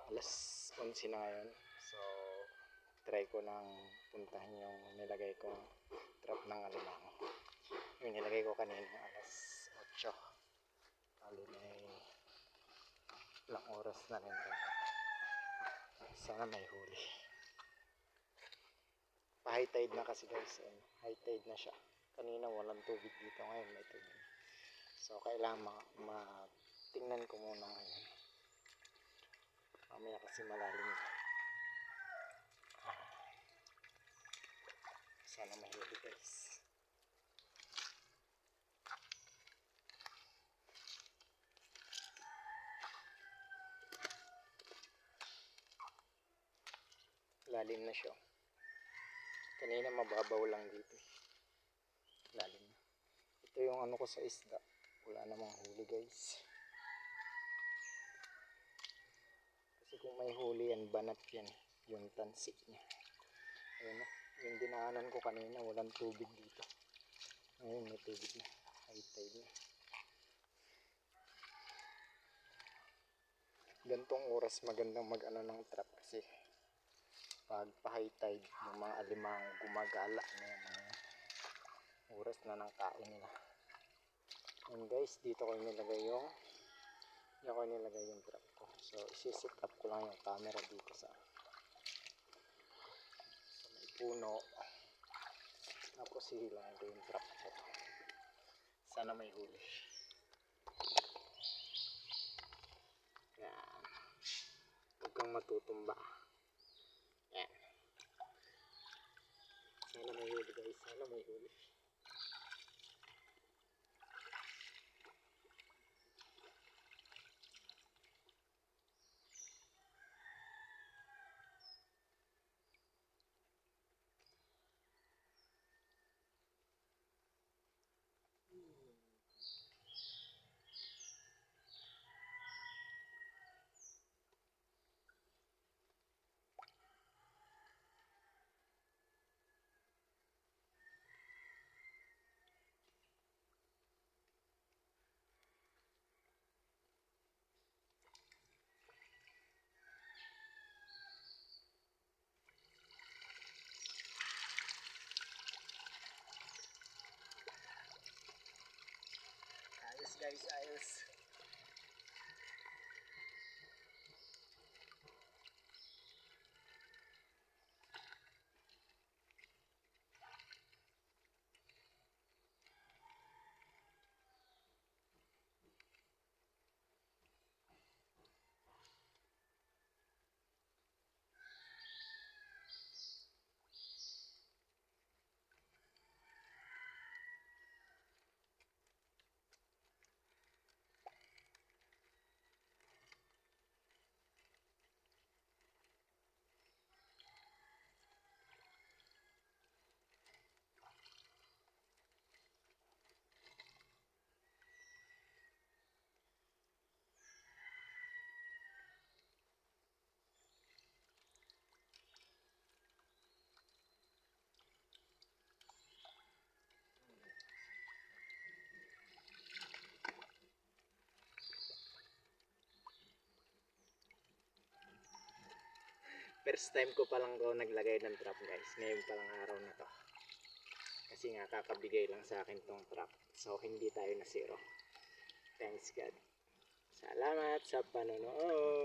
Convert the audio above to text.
alas 11 na ngayon. So try ko nang puntahan yung nilagay ko trap ng alimango. Yung nilagay ko kanina alas 8. Bali may ilang oras na rin tayo. Sana may huli. Pa-high tide na kasi guys. High tide na siya. Kanina walang tubig dito, ngayon may tubig. So kailangan tingnan ko muna ngayon. Mamaya kasi malalim. Sana may huli guys. Lalim na siya. Kanina mababaw lang dito. Lalim na. Ito yung ano ko sa isda. Wala namang huli guys. Kasi kung may huli yan, banat yan. Yung tansik niya. Ayun na. Yung dinaanan ko kanina, walang tubig dito. Ngayon may tubig na. High tide na. Gantong oras magandang mag-ano ng trap kasi pag pa-high tide, yung mga alimang gumagala na yung oras na ng kain nila. And guys, dito ko nilagay yung trap ko. So isi-set up ko lang yung camera dito sa may puno. Tapos hihilang ko yung trap ko. Sana may huli. Yan. Huwag kang matutumba. Yan. Sana may huli guys. Sana may huli. Ayos guys, ayos. First time ko palang naglagay ng trap guys. Ngayon palang araw na to. Kasi nga kakabigay lang sa akin tong trap. So hindi tayo na zero. Thanks God. Salamat sa panonood.